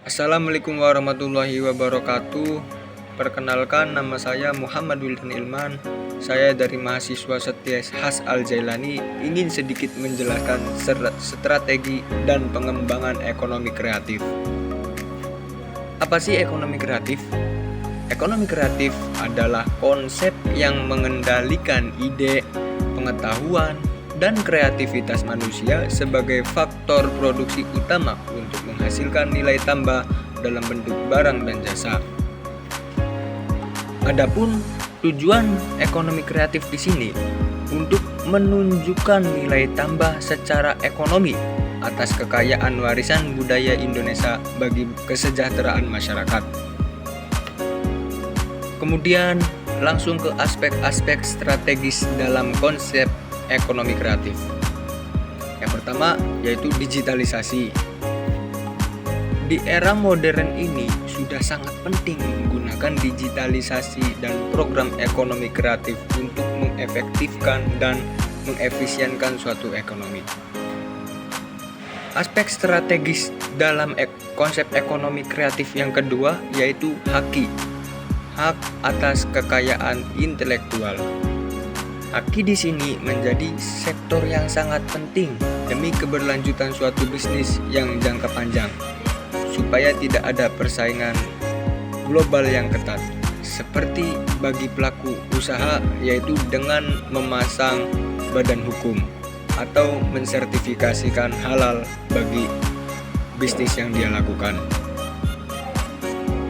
Assalamualaikum warahmatullahi wabarakatuh. Perkenalkan, nama saya Muhammad Wildan Ilman. Saya dari mahasiswa Setia Has Al-Jailani ingin sedikit menjelaskan strategi dan pengembangan ekonomi kreatif. Apa sih ekonomi kreatif? Ekonomi kreatif adalah konsep yang mengendalikan ide, pengetahuan, dan kreativitas manusia sebagai faktor produksi utama untuk menghasilkan nilai tambah dalam bentuk barang dan jasa. Adapun tujuan ekonomi kreatif di sini untuk menunjukkan nilai tambah secara ekonomi atas kekayaan warisan budaya Indonesia bagi kesejahteraan masyarakat. Kemudian langsung ke aspek-aspek strategis dalam konsep ekonomi kreatif. Yang pertama yaitu digitalisasi. Di era modern ini sudah sangat penting menggunakan digitalisasi dan program ekonomi kreatif untuk mengefektifkan dan mengefisienkan suatu ekonomi. Aspek strategis dalam konsep ekonomi kreatif yang kedua yaitu hak atas kekayaan intelektual. Haki di sini menjadi sektor yang sangat penting demi keberlanjutan suatu bisnis yang jangka panjang, supaya tidak ada persaingan global yang ketat, seperti bagi pelaku usaha yaitu dengan memasang badan hukum atau mensertifikasikan halal bagi bisnis yang dia lakukan.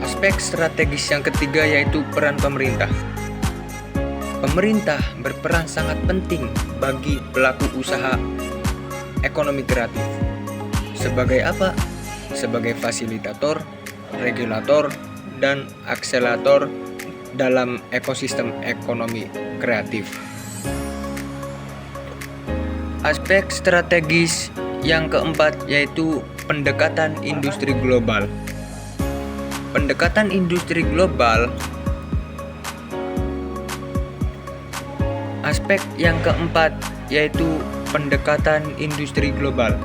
Aspek strategis yang ketiga yaitu peran pemerintah. Pemerintah berperan sangat penting bagi pelaku usaha ekonomi kreatif. Sebagai apa? Sebagai fasilitator, regulator, dan akselerator dalam ekosistem ekonomi kreatif. Aspek strategis yang keempat yaitu pendekatan industri global. Pendekatan industri global. Aspek yang keempat yaitu pendekatan industri global.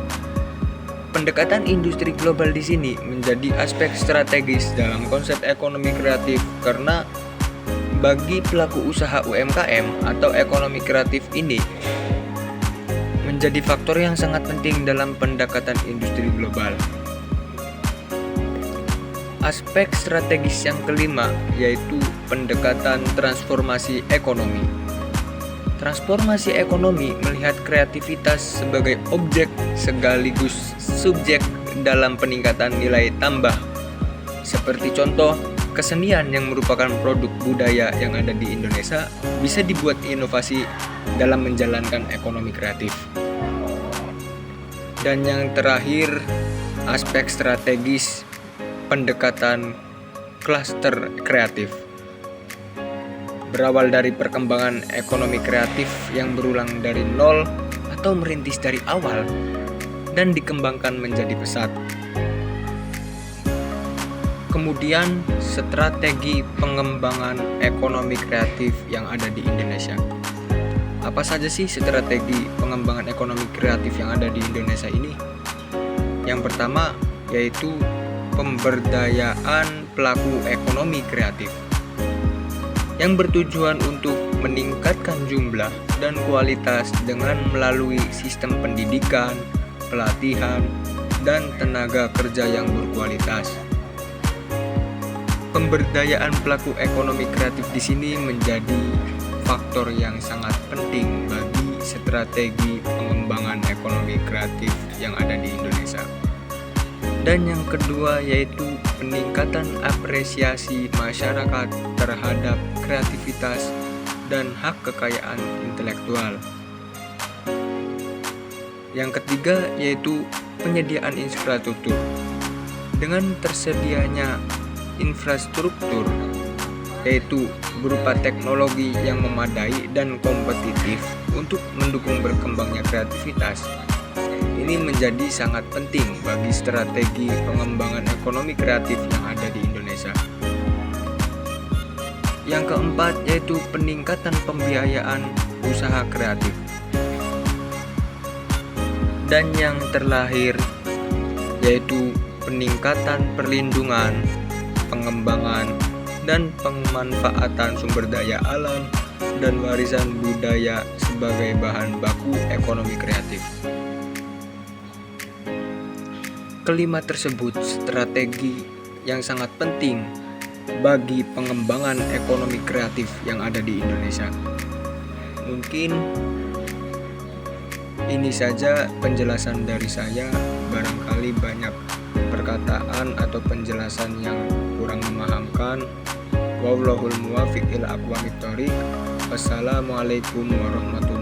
Pendekatan industri global di sini menjadi aspek strategis dalam konsep ekonomi kreatif karena bagi pelaku usaha UMKM atau ekonomi kreatif ini menjadi faktor yang sangat penting dalam pendekatan industri global. Aspek strategis yang kelima yaitu pendekatan transformasi ekonomi. Transformasi ekonomi melihat kreativitas sebagai objek sekaligus subjek dalam peningkatan nilai tambah. Seperti contoh, kesenian yang merupakan produk budaya yang ada di Indonesia bisa dibuat inovasi dalam menjalankan ekonomi kreatif. Dan yang terakhir, aspek strategis pendekatan klaster kreatif. Berawal dari perkembangan ekonomi kreatif yang berulang dari nol atau merintis dari awal dan dikembangkan menjadi pesat. Kemudian strategi pengembangan ekonomi kreatif yang ada di Indonesia. Apa saja sih strategi pengembangan ekonomi kreatif yang ada di Indonesia ini? Yang pertama yaitu pemberdayaan pelaku ekonomi kreatif, yang bertujuan untuk meningkatkan jumlah dan kualitas dengan melalui sistem pendidikan, pelatihan, dan tenaga kerja yang berkualitas. Pemberdayaan pelaku ekonomi kreatif di sini menjadi faktor yang sangat penting bagi strategi pengembangan ekonomi kreatif yang ada di Indonesia. Dan yang kedua yaitu peningkatan apresiasi masyarakat terhadap kreativitas dan hak kekayaan intelektual. Yang ketiga yaitu penyediaan infrastruktur. Dengan tersedianya infrastruktur yaitu berupa teknologi yang memadai dan kompetitif untuk mendukung berkembangnya kreativitas. Ini menjadi sangat penting bagi strategi pengembangan ekonomi kreatif yang ada di Indonesia. Yang keempat yaitu peningkatan pembiayaan usaha kreatif. Dan yang terakhir yaitu peningkatan perlindungan, pengembangan, dan pemanfaatan sumber daya alam dan warisan budaya sebagai bahan baku ekonomi kreatif. Kelima tersebut strategi yang sangat penting bagi pengembangan ekonomi kreatif yang ada di Indonesia. Mungkin ini saja penjelasan dari saya, barangkali banyak perkataan atau penjelasan yang kurang memahamkan. Wallahul muwaffiq ila aqwamit thoriq. Wassalamualaikum warahmatullahi wabarakatuh.